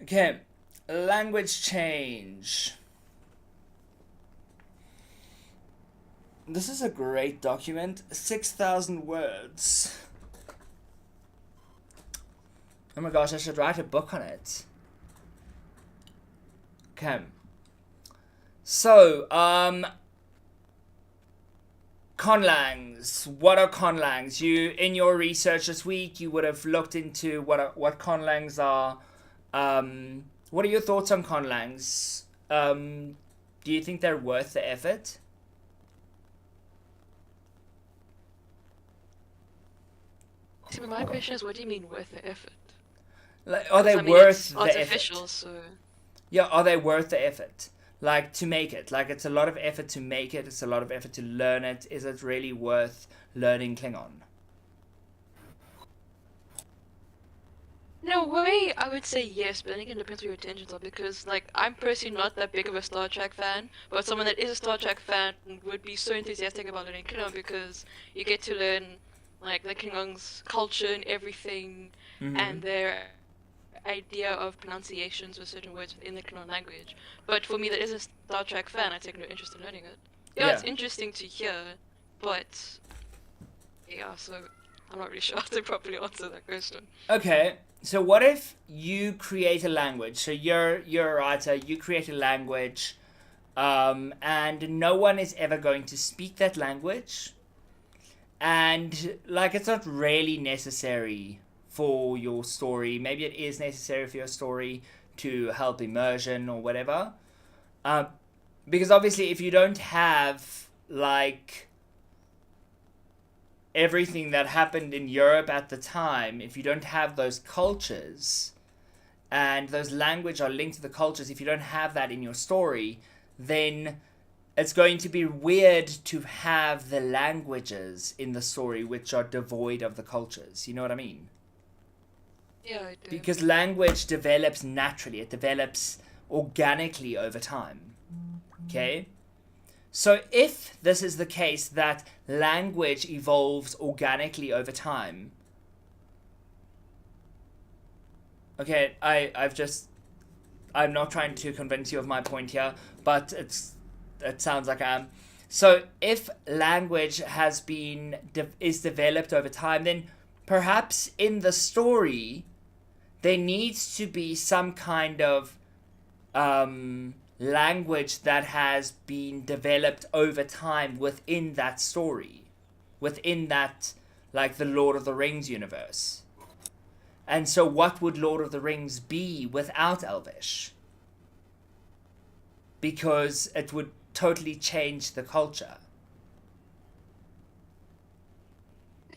Okay, language change. This is a great document. 6,000 words. Oh my gosh, I should write a book on it. Okay. So, conlangs. What are conlangs? You, in your research this week, you would have looked into what conlangs are. What are your thoughts on conlangs? Do you think they're worth the effort? So my question is, what do you mean worth the effort? Like, are they I mean, worth it's the artificial, effort? so Yeah, are they worth the effort? Like, to make it. Like, it's a lot of effort to make it. It's a lot of effort to learn it. Is it really worth learning Klingon? in a way, I would say yes, but then again, it depends what your intentions are. Because, like, I'm personally not that big of a Star Trek fan, but someone that is a Star Trek fan would be so enthusiastic about learning Klingon because you get to learn, like, the Klingons' culture and everything, Mm-hmm. and their idea of pronunciations with certain words within the Klingon language. But for me, that is a Star Trek fan, I take no interest in learning it. Yeah, Yeah. it's interesting to hear, but yeah, so I'm not really sure how to properly answer that question. Okay. So what if you create a language? So you're a writer. You create a language, and no one is ever going to speak that language, and like it's not really necessary for your story. Maybe it is necessary for your story to help immersion or whatever. Um, because obviously, if you don't have like everything that happened in Europe at the time, if you don't have those cultures and those language are linked to the cultures, if you don't have that in your story, then it's going to be weird to have the languages in the story which are devoid of the cultures. You know what I mean? Yeah, I do. Because language develops naturally, it develops organically over time. Okay? So if this is the case that language evolves organically over time, okay, I'm not trying to convince you of my point here, but it sounds like I am. So if language is developed over time, then perhaps in the story there needs to be some kind of language that has been developed over time within that story, within that, like the Lord of the Rings universe. And so, what would Lord of the Rings be without Elvish? Because it would totally change the culture.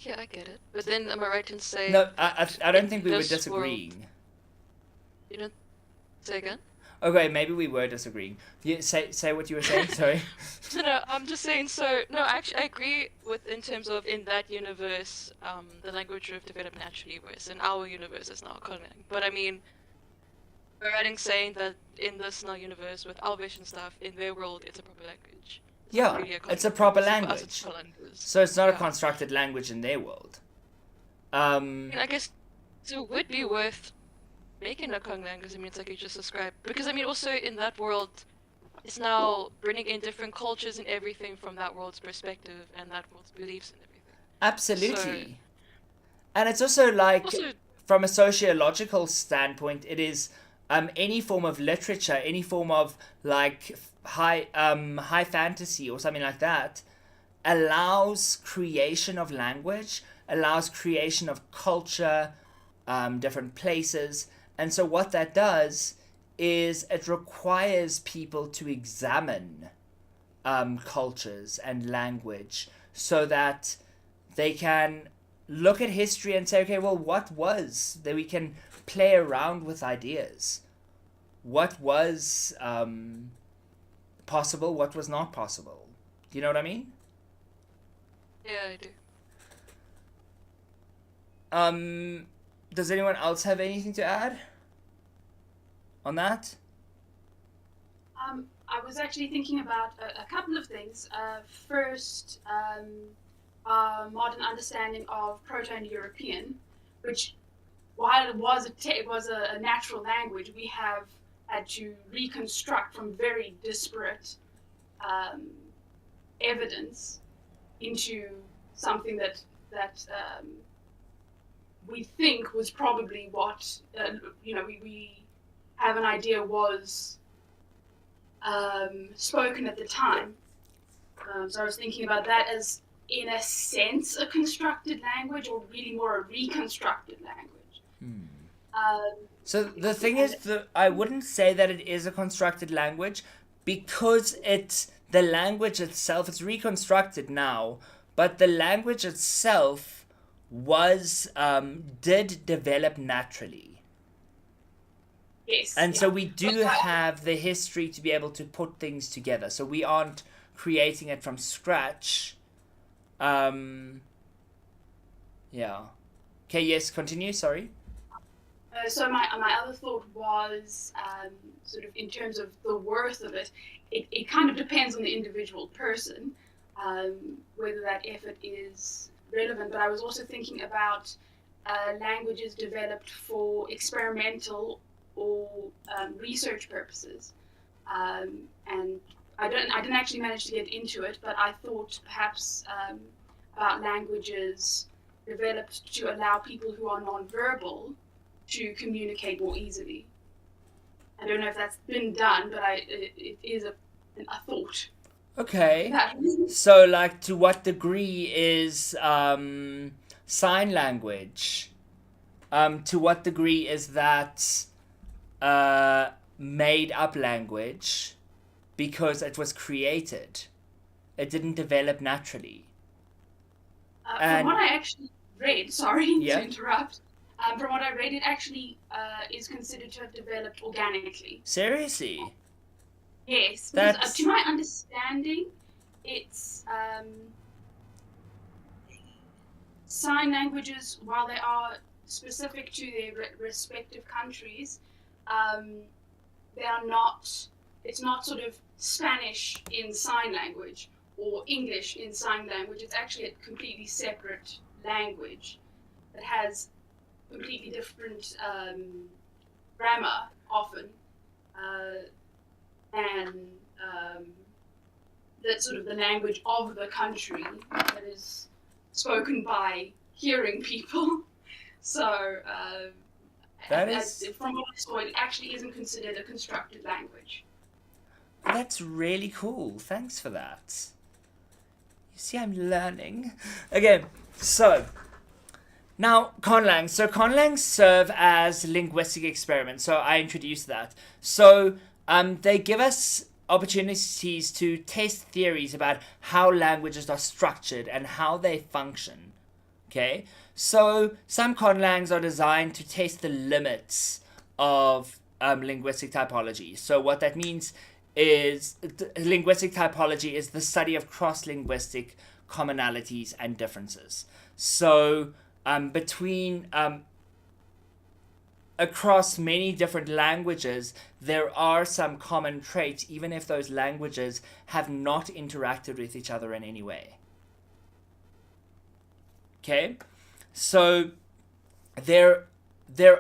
Yeah, I get it. But then am I right in saying No, that I don't in think we were this world, disagreeing. you don't say again? Okay, maybe we were disagreeing. Say what you were saying. Sorry. No, I'm just saying. So no, actually, I agree with in terms of in that universe, the language would have developed naturally, whereas in our universe it's now conlang. But I mean, we're writing saying that in this now universe with Elvish and stuff, in their world it's a proper language. It's not Yeah, really a it's a conlang proper language. So for us, it's language. conlangs. So it's not a Yeah. constructed language in their world. I guess it would be worth making a conlang because I mean it's like you just described. Because I mean also in that world, it's now bringing in different cultures and everything from that world's perspective and that world's beliefs and everything. So Absolutely. And it's also like, also from a sociological standpoint, it is any form of literature, any form of like high fantasy or something like that, allows creation of language, allows creation of culture, different places. And so what that does is it requires people to examine cultures and language so that they can look at history and say, okay, well, what was that we can play around with ideas? What was possible? What was not possible? Do you know what I mean? yeah, I do. Um, does anyone else have anything to add on that? I was actually thinking about a couple of things. First, our modern understanding of Proto-Indo-European, which while it was a natural language, we have had to reconstruct from very disparate evidence into something that we think was probably what we have an idea was spoken at the time. So I was thinking about that as, in a sense, a constructed language, or really more a reconstructed language. So the thing is that I wouldn't say that it is a constructed language, because the language itself is reconstructed now, but the language itself did develop naturally. Yes. And so we do have the history to be able to put things together. So we aren't creating it from scratch. Yeah. Okay, yes, continue, sorry. So my other thought was, sort of in terms of the worth of it, it kind of depends on the individual person, whether that effort is relevant. But I was also thinking about languages developed for experimental or research purposes, and I didn't actually manage to get into it, but I thought perhaps about languages developed to allow people who are nonverbal to communicate more easily. I don't know if that's been done, but it is a thought. Okay. So, like, to what degree is sign language? To what degree is that made up language because it was created? It didn't develop naturally. From what I actually read, sorry Yeah. to interrupt, from what I read, it actually is considered to have developed organically. Seriously? Yes, because to my understanding, it's sign languages, while they are specific to their respective countries, they are not. It's not sort of Spanish in sign language or English in sign language. It's actually a completely separate language that has completely different grammar often, and that's sort of the language of the country that is spoken by hearing people. So from what I saw, it actually isn't considered a constructed language. That's really cool. Thanks for that. You see, I'm learning. Okay, so now conlangs. So conlangs serve as linguistic experiments. So I introduced that. So they give us opportunities to test theories about how languages are structured and how they function. Okay, so some conlangs are designed to test the limits of linguistic typology. So what that means is linguistic typology is the study of cross-linguistic commonalities and differences. So between across many different languages, there are some common traits, even if those languages have not interacted with each other in any way. Okay, so there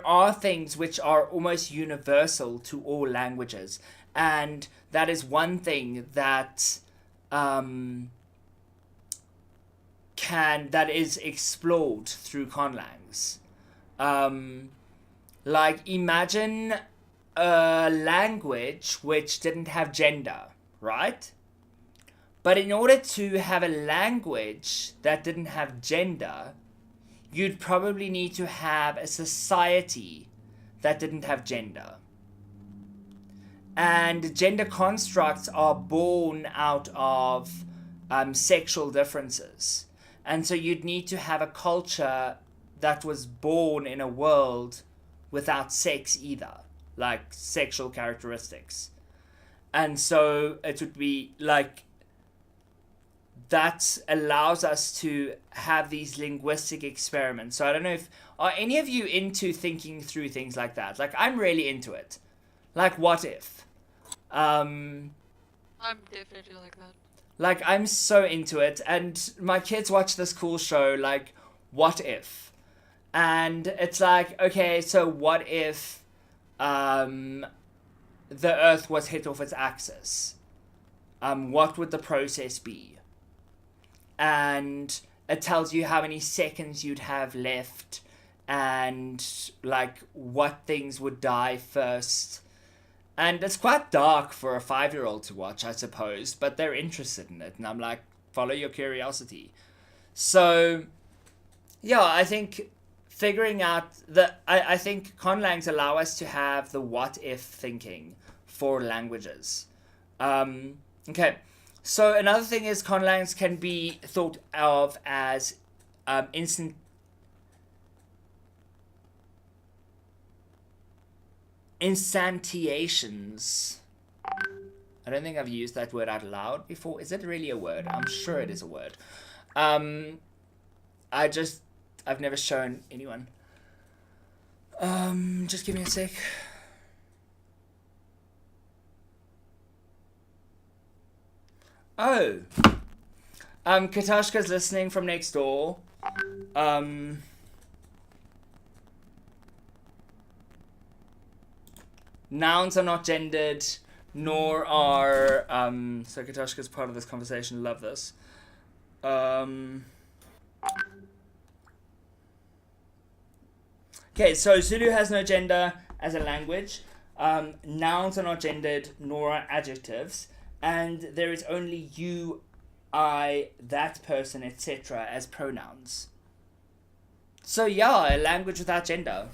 are things which are almost universal to all languages, and that is one thing that that is explored through conlangs. Like, imagine a language which didn't have gender, right? But in order to have a language that didn't have gender, you'd probably need to have a society that didn't have gender. And gender constructs are born out of sexual differences. And so you'd need to have a culture that was born in a world without sex either, like sexual characteristics. And so it would be like, that allows us to have these linguistic experiments. So I don't know are any of you into thinking through things like that? Like, I'm really into it. Like, what if? I'm definitely like that. Like, I'm so into it, and my kids watch this cool show, like, What If? And it's like, okay, so what if the Earth was hit off its axis? What would the process be? And it tells you how many seconds you'd have left and like what things would die first. And it's quite dark for a 5-year-old to watch, I suppose, but they're interested in it. And I'm like, follow your curiosity. So, yeah, I think figuring out I think conlangs allow us to have the what if thinking for languages. Okay, so another thing is conlangs can be thought of as instantiations. I don't think I've used that word out loud before. Is it really a word? I'm sure it is a word. I've never shown anyone. Just give me a sec. Oh. Katashka's listening from next door. Nouns are not gendered, nor are so Katashka's part of this conversation. Love this. Okay, so Zulu has no gender as a language. Nouns are not gendered, nor are adjectives, and there is only you, I, that person, etc. as pronouns. So yeah, a language without gender.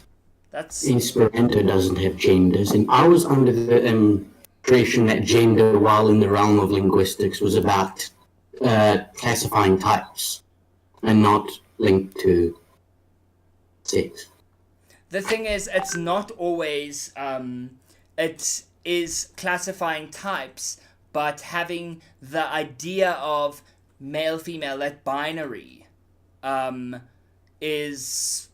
That's Esperanto doesn't have genders, and I was under the impression that gender, while in the realm of linguistics, was about classifying types and not linked to sex. The thing is, it's not always. It is classifying types, but having the idea of male, female, that binary, is.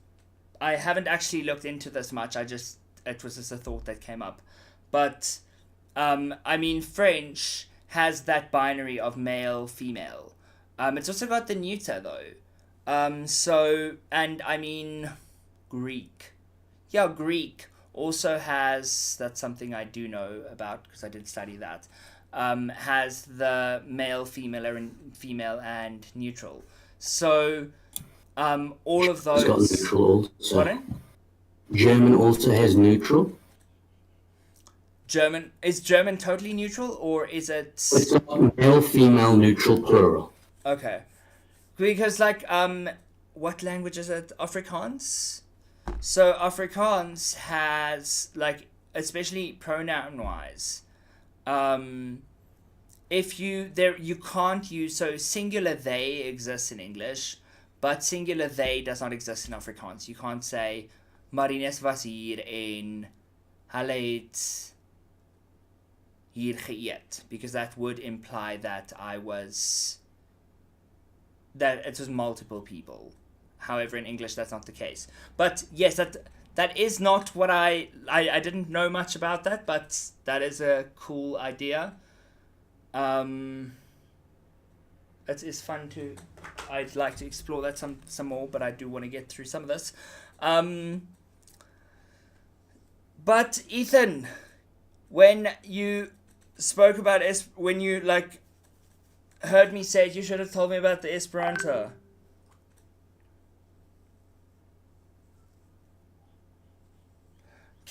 I haven't actually looked into this much. It was just a thought that came up, but I mean, French has that binary of male, female. It's also got the neuter though. So, and I mean, Greek. Yeah, Greek also has, that's something I do know about because I did study that, has the male, female, and neutral. So, all of those... It's got neutral also. Pardon? German also has neutral. Is German totally neutral, or is it... It's got male, female, neutral, plural. Okay. Because, like, what language is it? Afrikaans? So Afrikaans has, like, especially pronoun-wise, if you can't use, so singular they exists in English, but singular they does not exist in Afrikaans. You can't say, Marines was hier en hulle het hier geëet, because that would imply that it was multiple people. However, in English, that's not the case. But yes, that is not what I didn't know much about that, but that is a cool idea. It is fun to... I'd like to explore that some more, but I do want to get through some of this. But Ethan, when you spoke about when you like heard me say it, you should have told me about the Esperanto.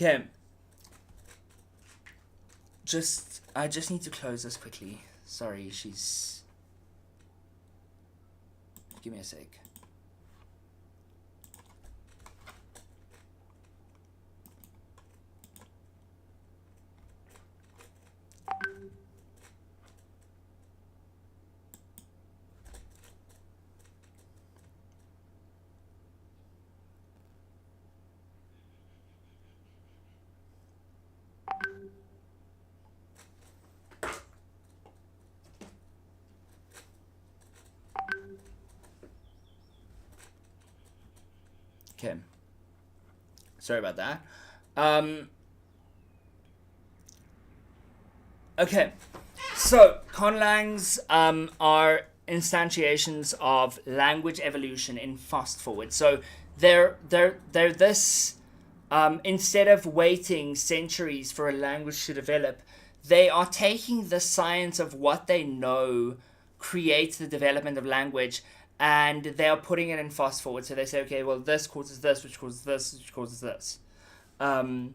Okay. I just need to close this quickly. Sorry, she's... Give me a sec. Okay. Sorry about that. Okay. So, conlangs are instantiations of language evolution in fast forward. So, they're this instead of waiting centuries for a language to develop, they are taking the science of what they know creates the development of language, and they are putting it in fast forward. So they say, okay, well, this causes this, which causes this, which causes this. And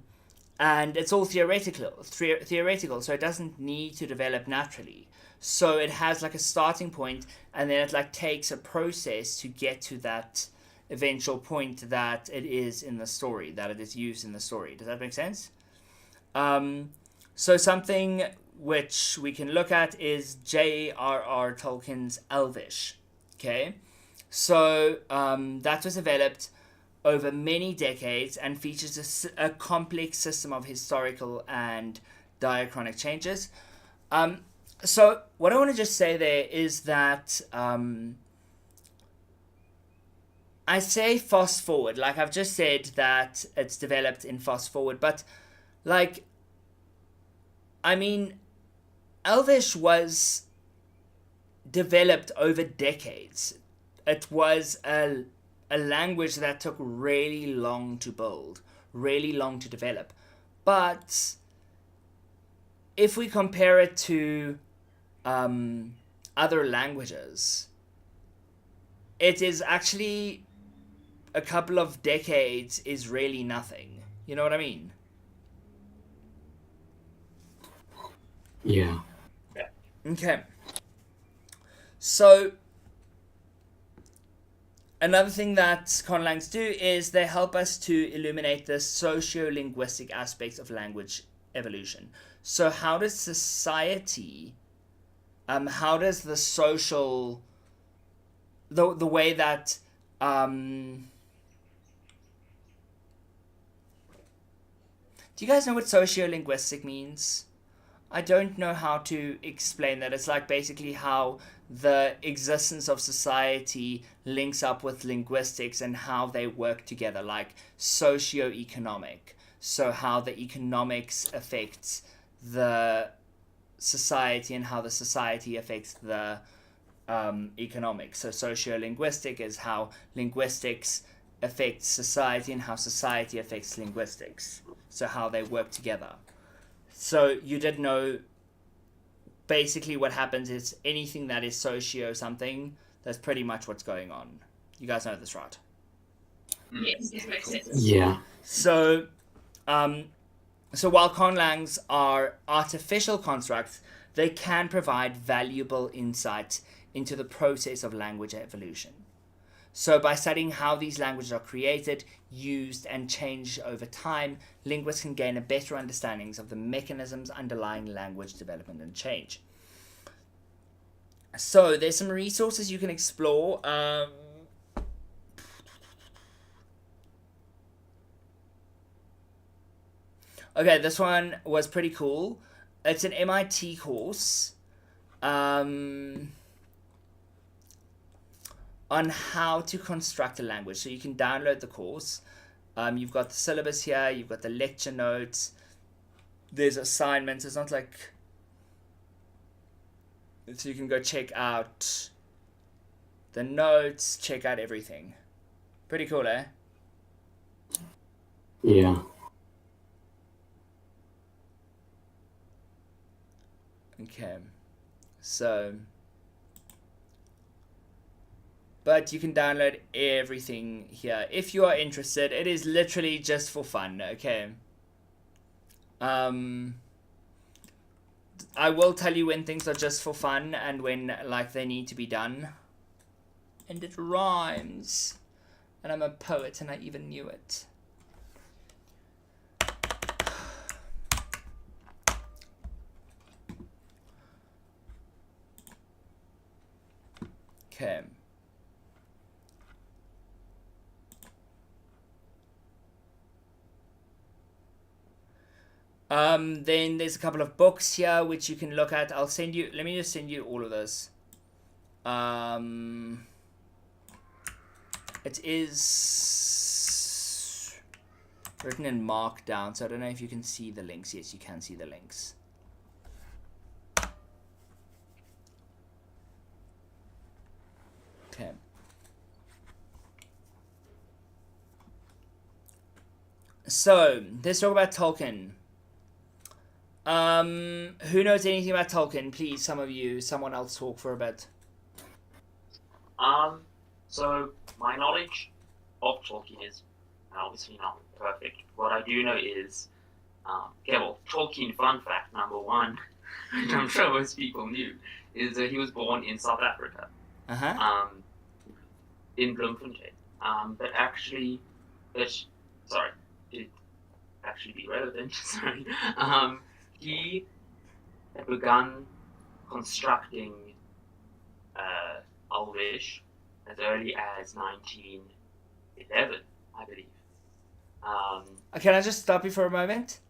it's all theoretical, so it doesn't need to develop naturally. So it has like a starting point, and then it like takes a process to get to that eventual point that it is in the story, that it is used in the story. Does that make sense? So something which we can look at is J.R.R. Tolkien's Elvish. Okay, so that was developed over many decades and features a complex system of historical and diachronic changes. So what I want to just say there is that I say fast forward, like I've just said that it's developed in fast forward, but like, I mean, Elvish was developed over decades. It was a language that took really long to build, really long to develop. But if we compare it to other languages, it is actually a couple of decades is really nothing. You know what I mean? Yeah. Okay. So another thing that conlangs do is they help us to illuminate the socio-linguistic aspects of language evolution. So how does society, how does the social, the way that, do you guys know what socio-linguistic means? I don't know how to explain that. It's like basically how the existence of society links up with linguistics and how they work together, like socio-economic. So how the economics affects the society and how the society affects the economics. So socio-linguistic is how linguistics affects society and how society affects linguistics. So how they work together. So you did know basically what happens is anything that is socio something, that's pretty much what's going on. You guys know this, right? Yes, this makes sense. Yeah. So while conlangs are artificial constructs, they can provide valuable insights into the process of language evolution. So by studying how these languages are created, used, and changed over time, linguists can gain a better understanding of the mechanisms underlying language development and change. So there's some resources you can explore. Okay, this one was pretty cool. It's an MIT course on how to construct a language. So you can download the course. You've got the syllabus here, you've got the lecture notes, there's assignments. It's not like, so you can go check out the notes, check out everything. Pretty cool, eh? Yeah. Okay, so, but you can download everything here if you are interested. It is literally just for fun, okay? I will tell you when things are just for fun and when like they need to be done. And it rhymes. And I'm a poet and I even knew it. Okay. Then there's a couple of books here which you can look at. I'll send you, let me just send you all of this. It is written in Markdown, so I don't know if you can see the links. Yes, you can see the links. Okay. So let's talk about Tolkien. Who knows anything about Tolkien? Please, someone else talk for a bit. So my knowledge of Tolkien is obviously not perfect. What I do know is, Tolkien fun fact number one, which I'm sure most people knew, is that he was born in South Africa, Uh-huh. in Bloemfontein. Sorry, to actually be relevant, sorry, he had begun constructing Elvish as early as 1911, I believe. Can I just stop you for a moment?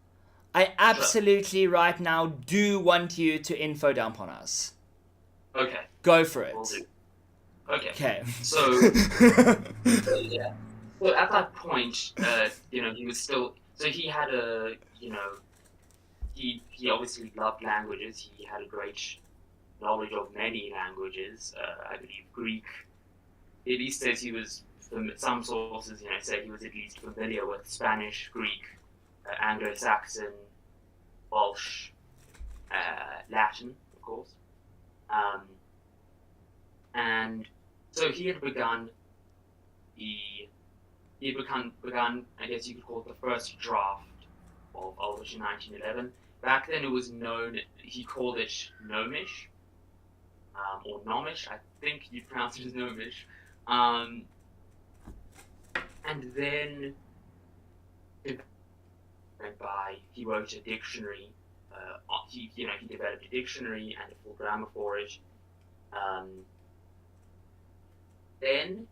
I absolutely right now do want you to info dump on us. Okay, Go for it. will do. Okay. Okay. So, yeah. So at that point, he was still. So he had he obviously loved languages. He had a great knowledge of many languages. I believe Greek. At least says he was. Some sources, say he was at least familiar with Spanish, Greek, Anglo-Saxon, Welsh, Latin, of course. And so he had begun, I guess you could call it the first draft of Elvish in 1911. Back then it was known, he called it Gnomish, or Gnomish, I think you pronounce it as Gnomish. And then he wrote a dictionary. He developed a dictionary and a full grammar for it. Then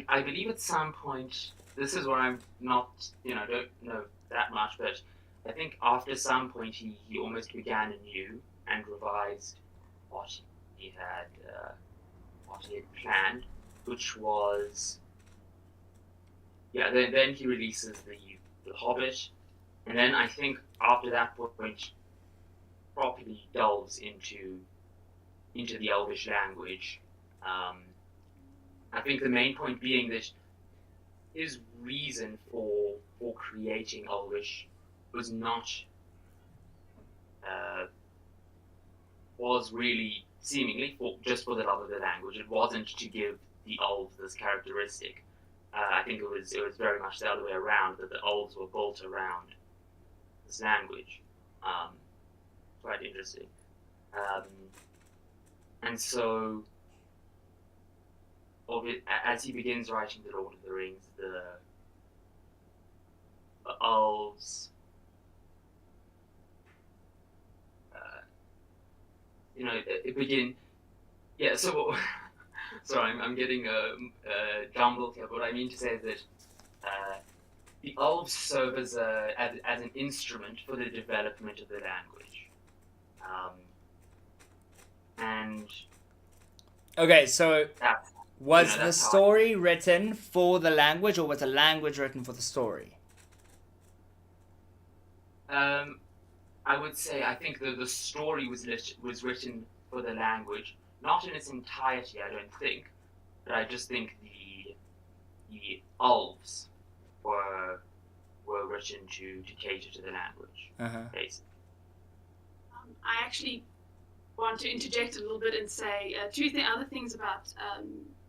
I believe at some point, this is where I'm not, don't know that much, but I think after some point he almost began anew and revised what he had planned, which was, then he releases the Hobbit, and then I think after that point properly delves into the Elvish language. I think the main point being that his reason for creating Elvish was not was really seemingly just for the love of the language. It wasn't to give the elves this characteristic. I think it was very much the other way around, that the elves were built around this language. Quite interesting. And so, as he begins writing the Lord of the Rings, the elves, begin. Yeah. So, sorry, I'm getting jumbled here. But what I mean to say is that the elves serve as an instrument for the development of the language. And okay, so was the that's story written for the language, or was the language written for the story? I would say I think the story was written for the language, not in its entirety, I don't think, but I just think the elves were written to cater to the language, basically. I actually want to interject a little bit and say two other things about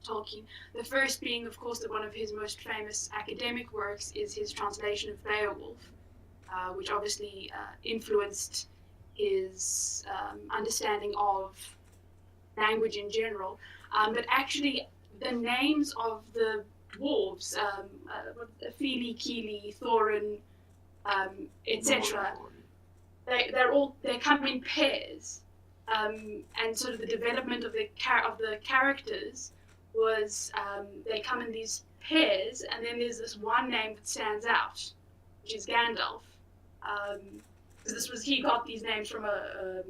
Tolkien. The first being, of course, that one of his most famous academic works is his translation of Beowulf, which obviously influenced his understanding of language in general. But actually, the names of the dwarves, Fili, Kili, Thorin, etc., they come in pairs. And sort of the development of the characters was they come in these pairs, and then there's this one name that stands out, which is Gandalf. He got these names from I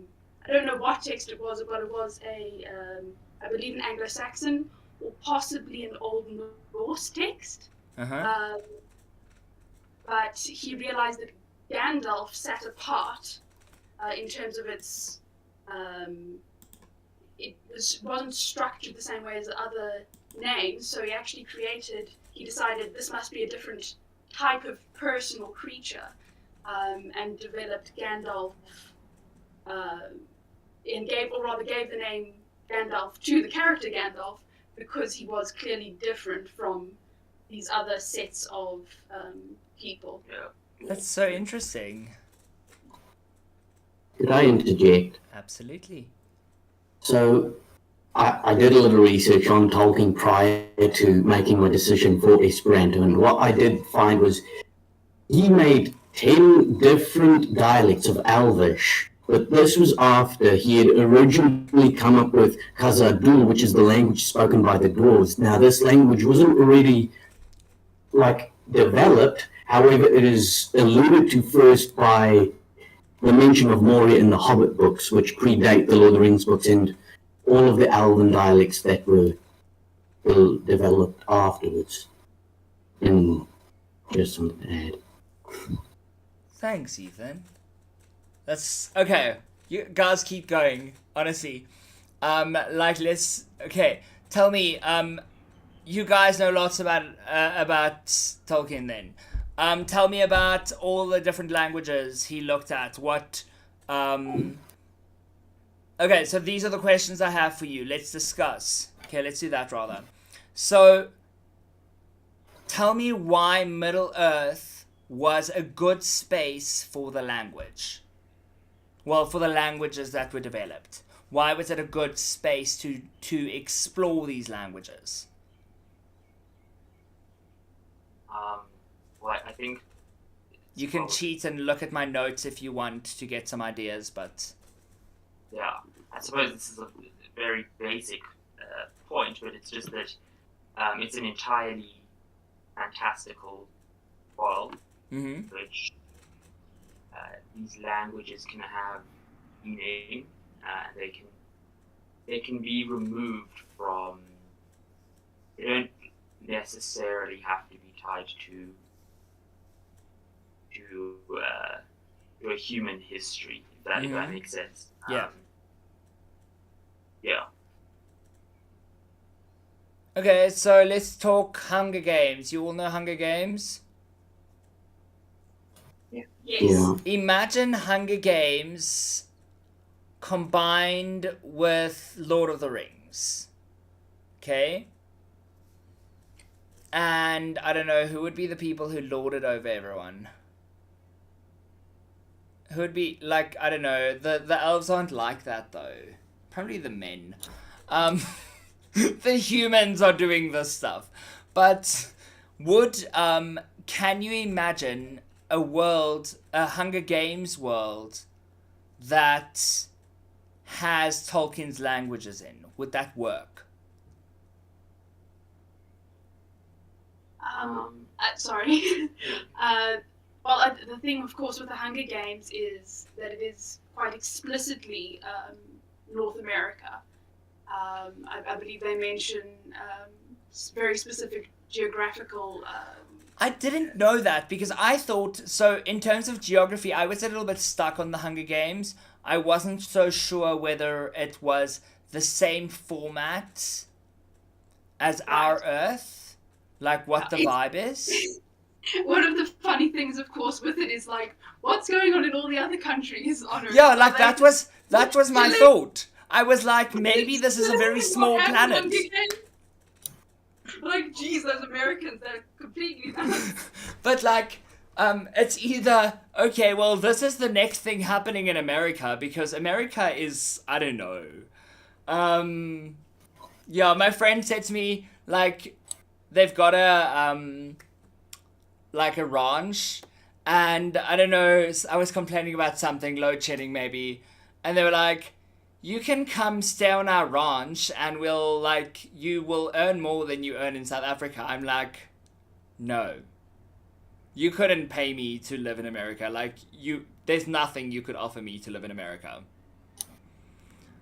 don't know what text it was, but it was I believe an Anglo-Saxon or possibly an Old Norse text. But he realized that Gandalf sat apart in terms of its. It wasn't structured the same way as the other names, so he decided this must be a different type of personal creature, and developed Gandalf, and gave the name Gandalf to the character Gandalf because he was clearly different from these other sets of people. Yeah. That's so interesting. Could I interject? Absolutely. So, I did a little research on Tolkien prior to making my decision for Esperanto, and what I did find was he made 10 different dialects of Elvish, but this was after he had originally come up with Khazad-dûm, which is the language spoken by the dwarves. Now, this language wasn't already, developed, however, it is alluded to first by the mention of Moria in the Hobbit books, which predate the Lord of the Rings books, and all of the Elven dialects that were developed afterwards. And just something to add. Thanks, Ethan. That's okay. You guys keep going. Honestly, okay. Tell me, you guys know lots about Tolkien. Then, tell me about all the different languages he looked at. Okay, so these are the questions I have for you. Let's discuss. Okay, let's do that rather. So, tell me why Middle Earth was a good space for the language. Well, for the languages that were developed. Why was it a good space to explore these languages? Well, I think You can cheat and look at my notes if you want to get some ideas, but... Yeah, I suppose this is a very basic point, but it's just that it's an entirely fantastical world, which these languages can have meaning, and they can be removed from. They don't necessarily have to be tied to a human history, if that makes sense. Yeah. Yeah. Okay, so let's talk Hunger Games. You all know Hunger Games? Yes. Yeah. Imagine Hunger Games combined with Lord of the Rings. Okay? And I don't know, who would be the people who lorded over everyone? Who would be, like, I don't know, the elves aren't like that though. Probably the men. The humans are doing this stuff. But can you imagine a Hunger Games world that has Tolkien's languages in? Would that work? Sorry. Well, the thing, of course, with the Hunger Games is that it is quite explicitly North America. I believe they mention very specific geographical... I didn't know that because I thought, so in terms of geography, I was a little bit stuck on the Hunger Games. I wasn't so sure whether it was the same format as our Earth, like what the vibe is. One of the funny things, of course, with it is like, what's going on in all the other countries on Earth? Yeah, like that was my thought. I was like, maybe this is a very small planet. Like, geez, those Americans, they're completely nuts. But like, it's either, okay, well, this is the next thing happening in America, because America is, I don't know. Yeah, my friend said to me, like, they've got a ranch, and I don't know, I was complaining about something, load shedding maybe, and they were like, you can come stay on our ranch and you will earn more than you earn in South Africa. I'm like, no. You couldn't pay me to live in America. There's nothing you could offer me to live in America.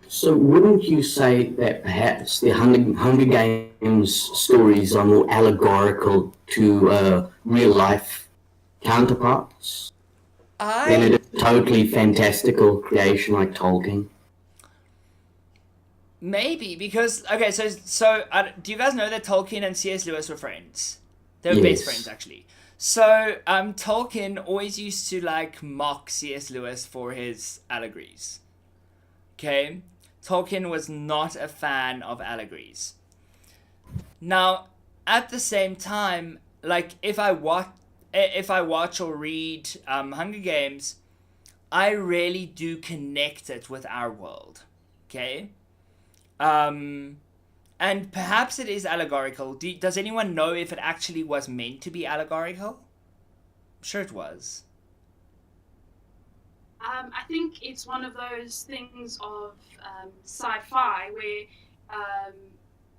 So wouldn't you say that perhaps the Hunger Games stories are more allegorical to real life counterparts than a totally fantastical creation like Tolkien? Maybe, because, okay, so do you guys know that Tolkien and C.S. Lewis were friends? They were best friends, actually. So, Tolkien always used to like mock C.S. Lewis for his allegories. Okay, Tolkien was not a fan of allegories. Now, at the same time, like if I watch or read Hunger Games, I really do connect it with our world. Okay, and perhaps it is allegorical. Does anyone know if it actually was meant to be allegorical? I'm sure it was. I think it's one of those things of sci-fi where um,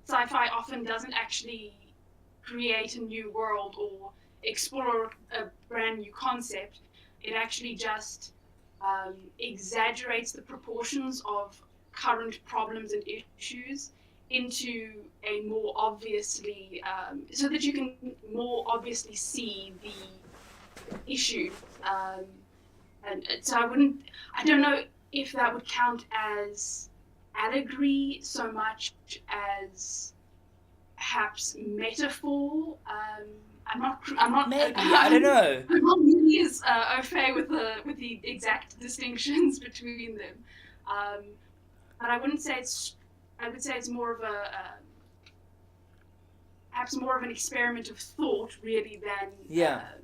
sci-fi often doesn't actually create a new world or explore a brand new concept. It actually just exaggerates the proportions of current problems and issues into a more obviously, so that you can more obviously see the issue. And so I don't know if that would count as allegory so much as perhaps metaphor. I'm not, Maybe, I don't know. I'm not really as au fait with the exact distinctions between them. But I wouldn't say I would say it's more of perhaps more of an experiment of thought, really, than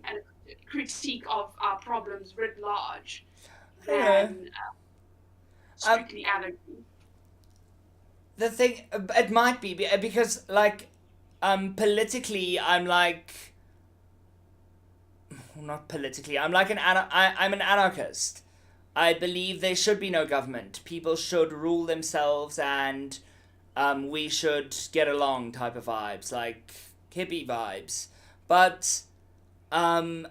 a critique of our problems writ large, than strictly allegory. The thing, it might be because like, politically, I'm like, not politically, I'm like I'm an anarchist. I believe there should be no government. People should rule themselves, and we should get along type of vibes, like hippie vibes. But and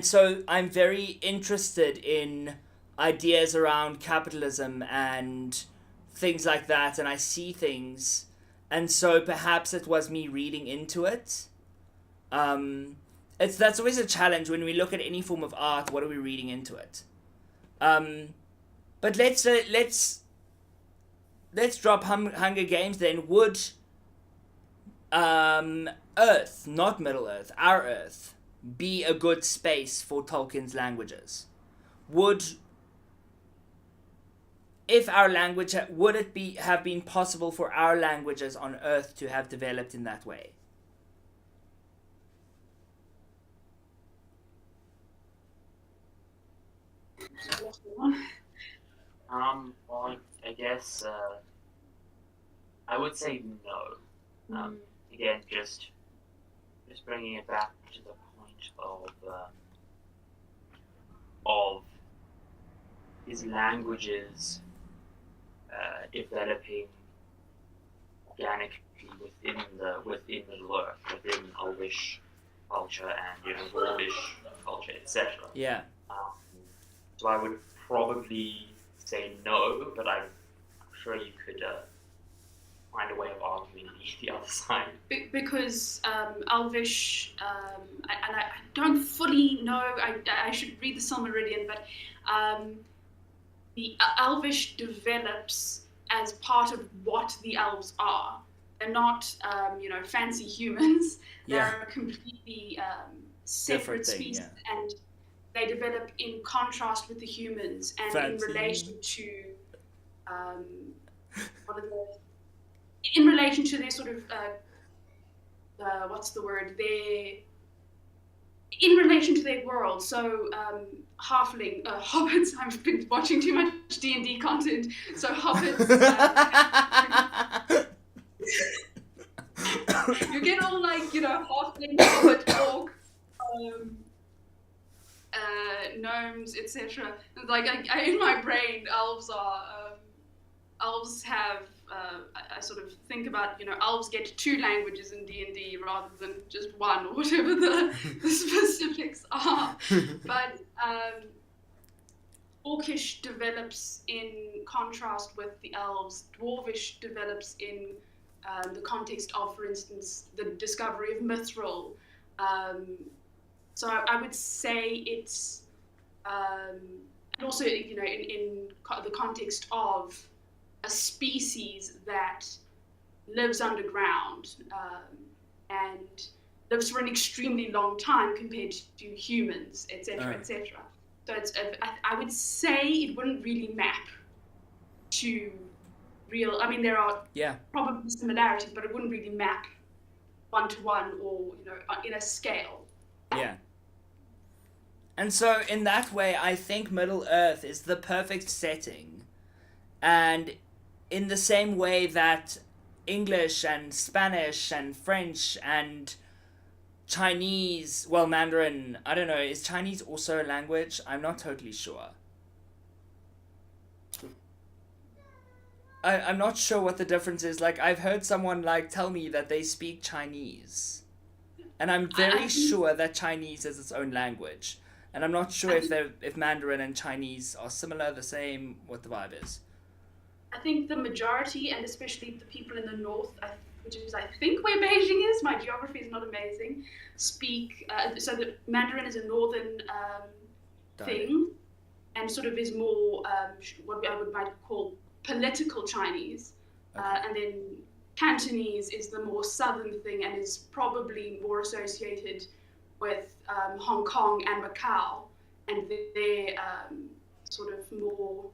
so I'm very interested in ideas around capitalism and things like that, and I see things, and so perhaps it was me reading into it. That's always a challenge when we look at any form of art. What are we reading into it? But let's drop Hunger Games then. Would Earth, not Middle Earth, our Earth, be a good space for Tolkien's languages? If our language, would it have been possible for our languages on Earth to have developed in that way? Well, I guess I would say no. Again, just bringing it back to the point of these languages developing organically within Middle Earth, within Elvish culture and Dwarvish culture, etc. Yeah. So I would probably say no, but I'm sure you could find a way of arguing the other side. Because Elvish, and I don't fully know, I should read the Silmarillion, but the Elvish develops as part of what the elves are. They're not, fancy humans. They're a completely separate species, and they develop in contrast with the humans and in relation to in relation to their sort of in relation to their world. So halfling hobbits. I've been watching too much D&D content. So hobbits. You get all like halfling, hobbit, orc, gnomes, etc. Like in my brain, elves have. I sort of think about elves get 2 languages in D&D rather than just one, or whatever the specifics are. But Orcish develops in contrast with the elves. Dwarvish develops in the context of, for instance, the discovery of Mithril. So I would say it's, and also in the context of a species that lives underground and lives for an extremely long time compared to humans, etc., etc. So I would say it wouldn't really map to real. I mean, there are probably similarities, but it wouldn't really map one-to-one or in a scale. Yeah. And so in that way, I think Middle Earth is the perfect setting. And in the same way that English and Spanish and French and Chinese, well, Mandarin, I don't know, is Chinese also a language? I'm not totally sure. I'm not sure what the difference is. Like, I've heard someone, like, tell me that they speak Chinese. And I'm very sure that Chinese is its own language. And I'm not sure if Mandarin and Chinese are similar, the same, what the vibe is. I think the majority, and especially the people in the north, which is I think where Beijing is, my geography is not amazing, speak, so the Mandarin is a northern thing, and sort of is more what I might call political Chinese, and then Cantonese is the more southern thing and is probably more associated with Hong Kong and Macau, and they're sort of more,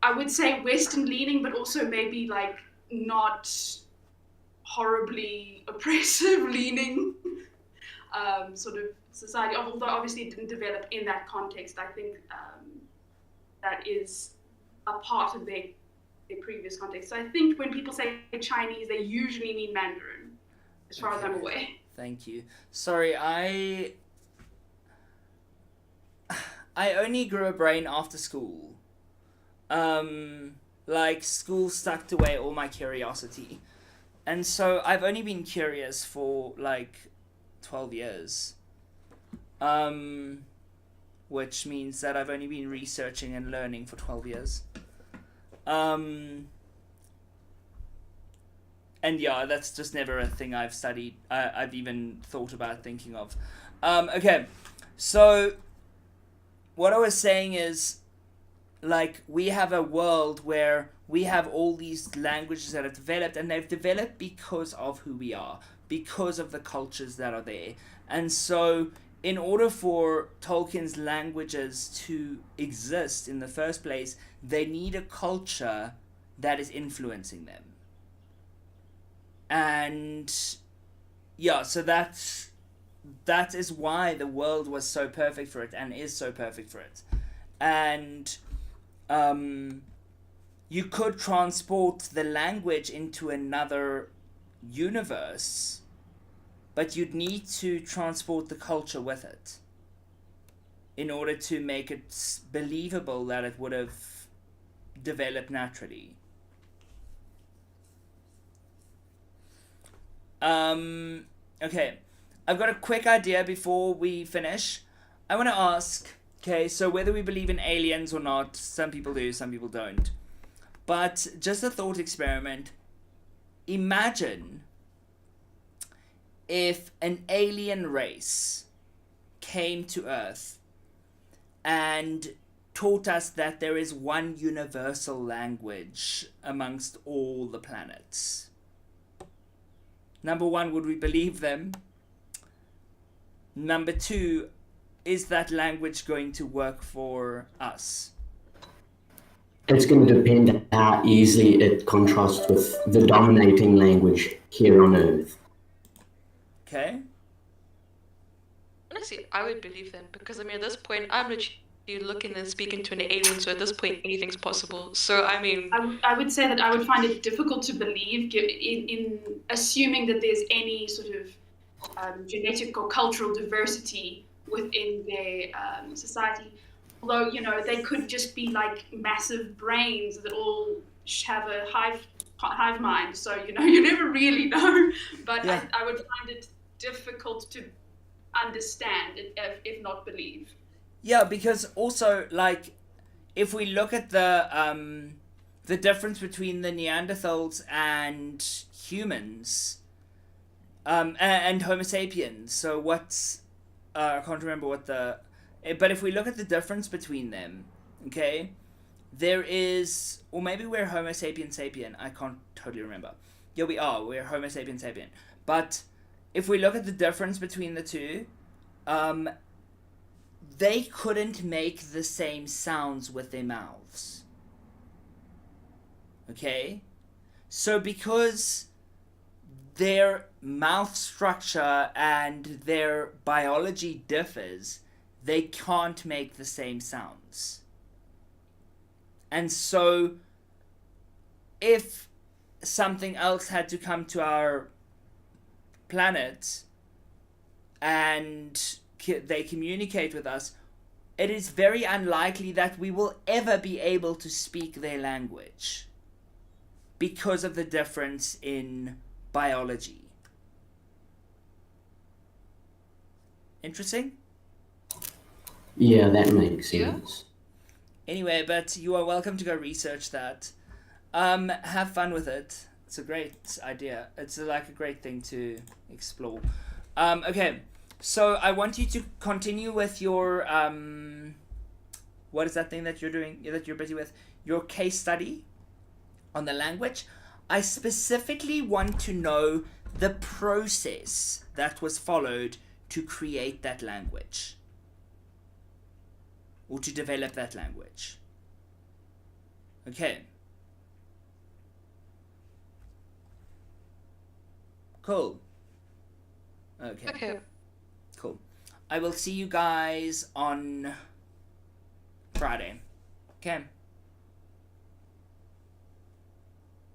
I would say, Western leaning, but also maybe like not horribly oppressive leaning sort of society, although obviously it didn't develop in that context. I think that is a part of their previous context. So I think when people say Chinese, they usually mean Mandarin, as far as I'm aware. Thank you. Sorry, I only grew a brain after school. Like, school sucked away all my curiosity. And so I've only been curious for, like, 12 years. Which means that I've only been researching and learning for 12 years. And yeah, that's just never a thing I've studied, I've even thought about thinking of. Okay, so what I was saying is, like, we have a world where we have all these languages that have developed, and they've developed because of who we are, because of the cultures that are there. And so in order for Tolkien's languages to exist in the first place, they need a culture that is influencing them. And yeah, so that is why the world was so perfect for it and is so perfect for it. And you could transport the language into another universe, but you'd need to transport the culture with it in order to make it believable that it would have developed naturally. Okay, I've got a quick idea before we finish. I want to ask, okay, so whether we believe in aliens or not, some people do, some people don't. But just a thought experiment. Imagine if an alien race came to Earth and taught us that there is one universal language amongst all the planets. Number one, would we believe them? Number two, is that language going to work for us? It's going to depend on how easily it contrasts with the dominating language here on Earth. Okay. Honestly, I would believe them because, I mean, at this point, I'm literally looking and speaking to an alien, so at this point, anything's possible. So, I mean... I would say that I would find it difficult to believe in assuming that there's any sort of genetic or cultural diversity within their society. Although, you know, they could just be like massive brains that all have a hive mind. So, you know, you never really know. But yeah. I would find it difficult to understand, if not believe. Yeah, because also, like, if we look at the difference between the Neanderthals and humans, and Homo sapiens. So what's I can't remember what the... But if we look at the difference between them, okay, there is... Or maybe we're Homo sapien sapien. I can't totally remember. Yeah, we are. We're Homo sapien sapien. But if we look at the difference between the two, they couldn't make the same sounds with their mouths. Okay? So because their mouth structure and their biology differs, they can't make the same sounds. And so if something else had to come to our planet and they communicate with us, it is very unlikely that we will ever be able to speak their language because of the difference in biology. Interesting? Yeah, that makes sense. Anyway, but you are welcome to go research that. Have fun with it. It's a great idea. It's like a great thing to explore. Okay, so I want you to continue with your what is that thing that you're doing, that you're busy with? Your case study on the language. I specifically want to know the process that was followed to create that language, or to develop that language. Okay. Cool. Okay. Cool. I will see you guys on Friday. Okay.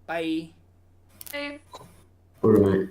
Bye. Hey. All right.